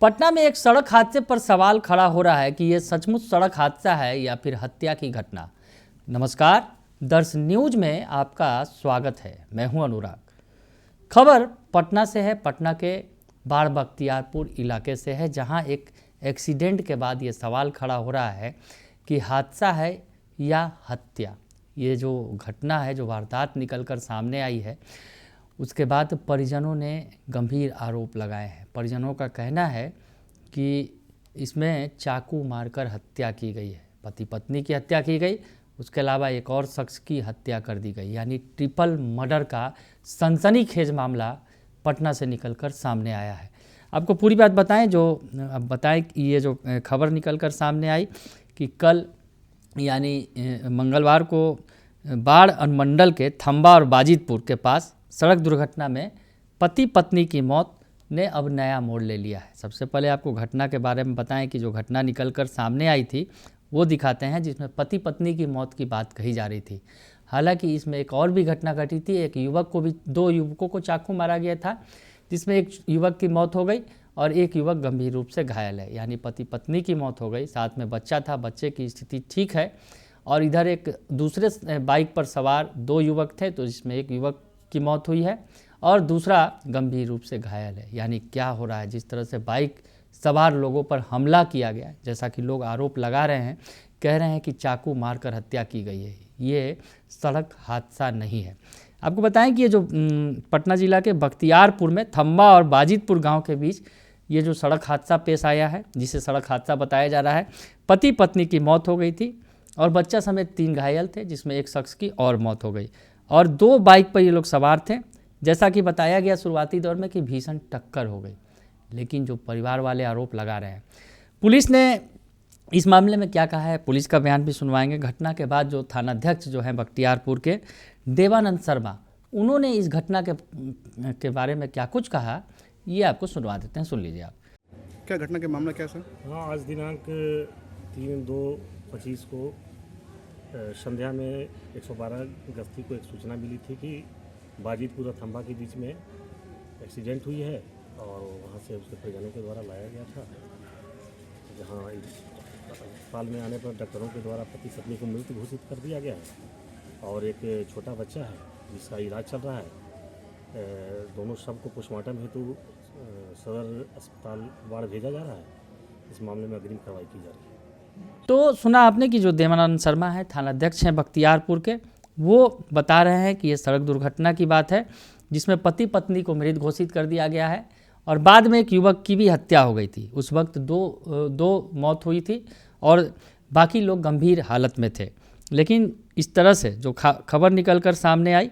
पटना में एक सड़क हादसे पर सवाल खड़ा हो रहा है कि यह सचमुच सड़क हादसा है या फिर हत्या की घटना। नमस्कार, दर्श न्यूज में आपका स्वागत है। मैं हूं अनुराग। खबर पटना से है। पटना के बाढ़ बख्तियारपुर इलाके से है, जहां एक एक्सीडेंट के बाद ये सवाल खड़ा हो रहा है कि हादसा है या हत्या। ये जो घटना है, जो वारदात निकलकर सामने आई है, उसके बाद परिजनों ने गंभीर आरोप लगाए हैं। परिजनों का कहना है कि इसमें चाकू मारकर हत्या की गई है। पति पत्नी की हत्या की गई, उसके अलावा एक और शख्स की हत्या कर दी गई, यानी ट्रिपल मर्डर का सनसनीखेज मामला पटना से निकलकर सामने आया है। आपको पूरी बात बताएं कि ये जो खबर निकलकर सामने आई कि कल यानी मंगलवार को बाढ़ अनुमंडल के थंबा और बाजितपुर के पास सड़क दुर्घटना में पति पत्नी की मौत ने अब नया मोड़ ले लिया है। सबसे पहले आपको घटना के बारे में बताएं कि जो घटना निकलकर सामने आई थी वो दिखाते हैं, जिसमें पति पत्नी की मौत की बात कही जा रही थी। हालांकि इसमें एक और भी घटना घटी थी। एक युवक को भी, दो युवकों को चाकू मारा गया था, जिसमें एक युवक की मौत हो गई और एक युवक गंभीर रूप से घायल है। यानी पति पत्नी की मौत हो गई, साथ में बच्चा था, बच्चे की स्थिति ठीक है। और इधर एक दूसरे बाइक पर सवार दो युवक थे, तो जिसमें एक युवक की मौत हुई है और दूसरा गंभीर रूप से घायल है। यानी क्या हो रहा है, जिस तरह से बाइक सवार लोगों पर हमला किया गया, जैसा कि लोग आरोप लगा रहे हैं, कह रहे हैं कि चाकू मारकर हत्या की गई है। ये सड़क हादसा नहीं है। आपको बताएं कि ये जो पटना जिला के बख्तियारपुर में थंबा और बाजितपुर गांव के बीच ये जो सड़क हादसा पेश आया है, जिसे सड़क हादसा बताया जा रहा है, पति पत्नी की मौत हो गई थी और बच्चा समेत 3 घायल थे, जिसमें एक शख्स की और मौत हो गई और 2 बाइक पर ये लोग सवार थे। जैसा कि बताया गया शुरुआती दौर में कि भीषण टक्कर हो गई, लेकिन जो परिवार वाले आरोप लगा रहे हैं, पुलिस ने इस मामले में क्या कहा है, पुलिस का बयान भी सुनवाएंगे। घटना के बाद जो थानाध्यक्ष जो हैं बख्तियारपुर के, देवानंद शर्मा, उन्होंने इस घटना के बारे में क्या कुछ कहा, ये आपको सुनवा देते हैं, सुन लीजिए आप। क्या घटना के मामला क्या सर? हाँ, आज दिनांक 3/2/25 को संध्या में 112 गश्ती को एक सूचना मिली थी कि बाजितपुर और थंबा के बीच में एक्सीडेंट हुई है और वहाँ से उसके परिजनों के द्वारा लाया गया था, जहाँ अस्पताल में आने पर डॉक्टरों के द्वारा पति पत्नी को मृत घोषित कर दिया गया है और एक छोटा बच्चा है जिसका इलाज चल रहा है। दोनों शव को पोस्टमार्टम हेतु सदर अस्पताल बाढ़ भेजा जा रहा है। इस मामले में अग्रिम कार्रवाई की जा रही है। तो सुना आपने कि जो देवानंद शर्मा है, थानाध्यक्ष हैं बख्तियारपुर के, वो बता रहे हैं कि ये सड़क दुर्घटना की बात है, जिसमें पति पत्नी को मृत घोषित कर दिया गया है और बाद में एक युवक की भी हत्या हो गई थी। उस वक्त दो मौत हुई थी और बाकी लोग गंभीर हालत में थे। लेकिन इस तरह से जो खबर निकल कर सामने आई,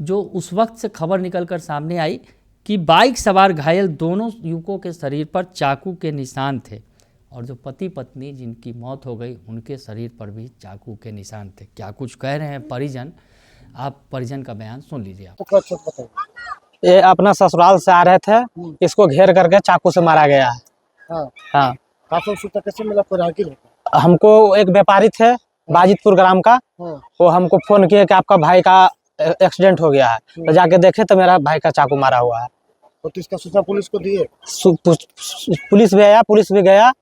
जो उस वक्त से खबर निकल कर सामने आई कि बाइक सवार घायल दोनों युवकों के शरीर पर चाकू के निशान थे और जो पति पत्नी जिनकी मौत हो गई, उनके शरीर पर भी चाकू के निशान थे। क्या कुछ कह रहे हैं परिजन, आप परिजन का बयान सुन लीजिए आप। ये अपना ससुराल से आ रहे थे, इसको घेर करके चाकू से मारा गया है। हाँ। कैसे मिला? हमको एक व्यापारी थे बाजितपुर ग्राम का, वो हमको फोन किए कि आपका भाई का एक्सीडेंट हो गया है, तो जाके देखे तो मेरा भाई का चाकू मारा हुआ है। तो इसका सूचना पुलिस को दिए? पुलिस भी आया, पुलिस भी गया,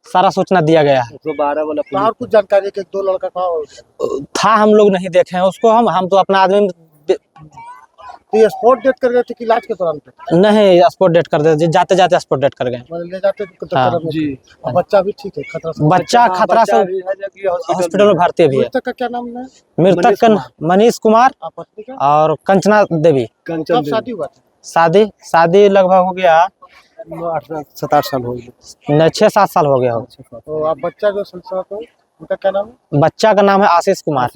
सारा सूचना दिया गया है। 112 वाला पुलिस। और कुछ जानकारी कि 2 लड़का था, हम लोग नहीं देखे हैं उसको। हम तो अपना आदमी। तो ये स्पॉट डेट कर गए थे कि इलाज के दौरान पे? नहीं, स्पॉट डेट कर दे, जाते जाते स्पॉट डेट कर गए। ले जाते जी। बच्चा भी ठीक है? बच्चा खतरा से हॉस्पिटल में भर्ती भी है। मृतक का क्या नाम है? मृतक का मनीष कुमार और कंचना देवी। कब शादी हुआ था? शादी लगभग हो गया 7-8 साल हो गए। नहीं, 6-7 साल हो गया हो। तो आप बच्चा जो संसार को, उनका क्या नाम है? बच्चा का नाम है आशीष कुमार।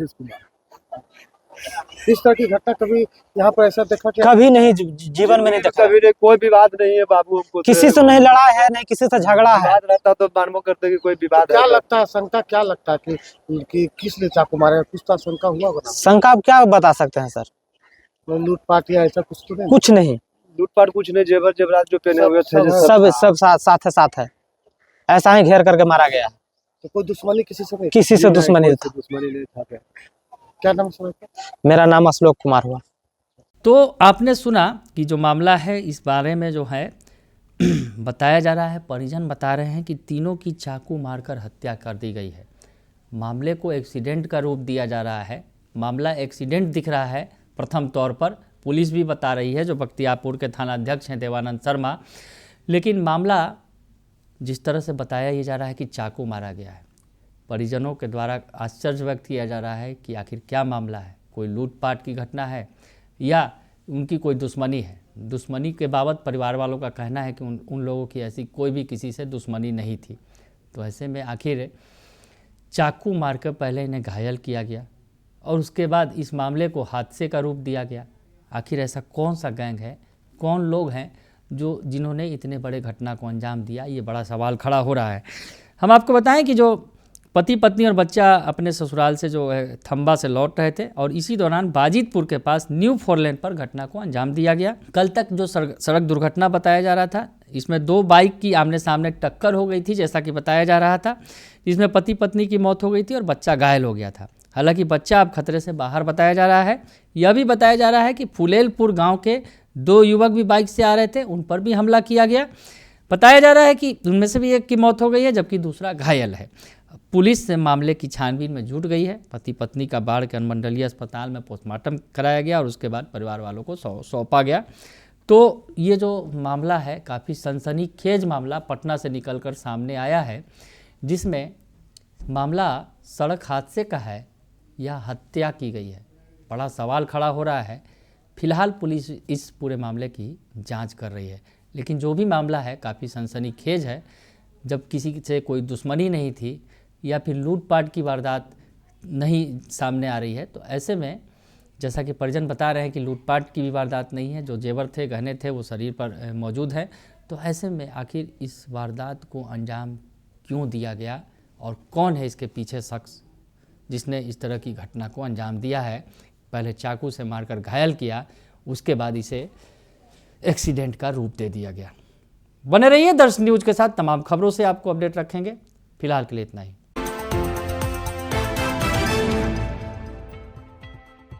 इस तरह की घटना कभी यहाँ पर ऐसा देखा क्या? कभी नहीं, जीवन में नहीं देखा। कभी नहीं, कोई विवाद नहीं है बाबू। हमको किसी से नहीं लड़ा है, नहीं किसी से झगड़ा है। विवाद रहता तो मानव करते कि कोई विवाद क्या लगता है, शंका क्या लगता है कि किस लिए चाकू मारे? कुछ तो शंका हुआ होगा। शंका आप क्या बता सकते हैं सर? लूटपाट या ऐसा कुछ तो नहीं? कुछ नहीं, लूटपाट कुछ नहीं। जेवर जेवरात जो पहने हुए थे सब साथ है। ऐसा ही घेर करके मारा गया। तो कोई दुश्मनी किसी से नहीं? किसी से दुश्मनी नहीं था। क्या नाम है? मेरा नाम अशोक कुमार हुआ। तो आपने सुना कि जो मामला है, इस बारे में जो है बताया जा रहा है, परिजन बता रहे हैं कि तीनों की चाकू मारकर हत्या कर दी गई है। मामले को एक्सीडेंट का रूप दिया जा रहा है। मामला एक्सीडेंट दिख रहा है प्रथम तौर पर, पुलिस भी बता रही है, जो बख्तियारपुर के थाना अध्यक्ष हैं देवानंद शर्मा। लेकिन मामला जिस तरह से बताया ये जा रहा है कि चाकू मारा गया है, परिजनों के द्वारा आश्चर्य व्यक्त किया जा रहा है कि आखिर क्या मामला है। कोई लूटपाट की घटना है या उनकी कोई दुश्मनी है। दुश्मनी के बाबत परिवार वालों का कहना है कि उन लोगों की ऐसी कोई भी किसी से दुश्मनी नहीं थी। तो ऐसे में आखिर चाकू मारकर पहले इन्हें घायल किया गया और उसके बाद इस मामले को हादसे का रूप दिया गया। आखिर ऐसा कौन सा गैंग है, कौन लोग हैं जिन्होंने इतने बड़े घटना को अंजाम दिया, ये बड़ा सवाल खड़ा हो रहा है। हम आपको बताएं कि जो पति पत्नी और बच्चा अपने ससुराल से जो है थंबा से लौट रहे थे और इसी दौरान बाजितपुर के पास न्यू फोरलेन पर घटना को अंजाम दिया गया। कल तक जो सड़क दुर्घटना बताया जा रहा था, इसमें 2 बाइक की आमने सामने टक्कर हो गई थी, जैसा कि बताया जा रहा था। इसमें पति पत्नी की मौत हो गई थी और बच्चा घायल हो गया था। हालांकि बच्चा अब खतरे से बाहर बताया जा रहा है। यह भी बताया जा रहा है कि फुलेलपुर गाँव के 2 युवक भी बाइक से आ रहे थे, उन पर भी हमला किया गया। बताया जा रहा है कि उनमें से भी एक की मौत हो गई है जबकि दूसरा घायल है। पुलिस से मामले की छानबीन में जुट गई है। पति पत्नी का बाढ़ के अनुमंडलीय अस्पताल में पोस्टमार्टम कराया गया और उसके बाद परिवार वालों को सौंपा गया। तो ये जो मामला है काफ़ी सनसनीखेज मामला पटना से निकलकर सामने आया है, जिसमें मामला सड़क हादसे का है या हत्या की गई है। बड़ा सवाल खड़ा हो रहा है। फिलहाल पुलिस इस पूरे मामले की जांच कर रही है, लेकिन जो भी मामला है काफ़ी सनसनीखेज है। जब किसी से कोई दुश्मनी नहीं थी या फिर लूटपाट की वारदात नहीं सामने आ रही है, तो ऐसे में जैसा कि परिजन बता रहे हैं कि लूटपाट की भी वारदात नहीं है, जो जेवर थे गहने थे वो शरीर पर मौजूद हैं। तो ऐसे में आखिर इस वारदात को अंजाम क्यों दिया गया और कौन है इसके पीछे शख्स जिसने इस तरह की घटना को अंजाम दिया है। पहले चाकू से मारकर घायल किया, उसके बाद इसे एक्सीडेंट का रूप दे दिया गया। बने रहिए दर्श न्यूज के साथ, तमाम खबरों से आपको अपडेट रखेंगे। फिलहाल के लिए इतना ही।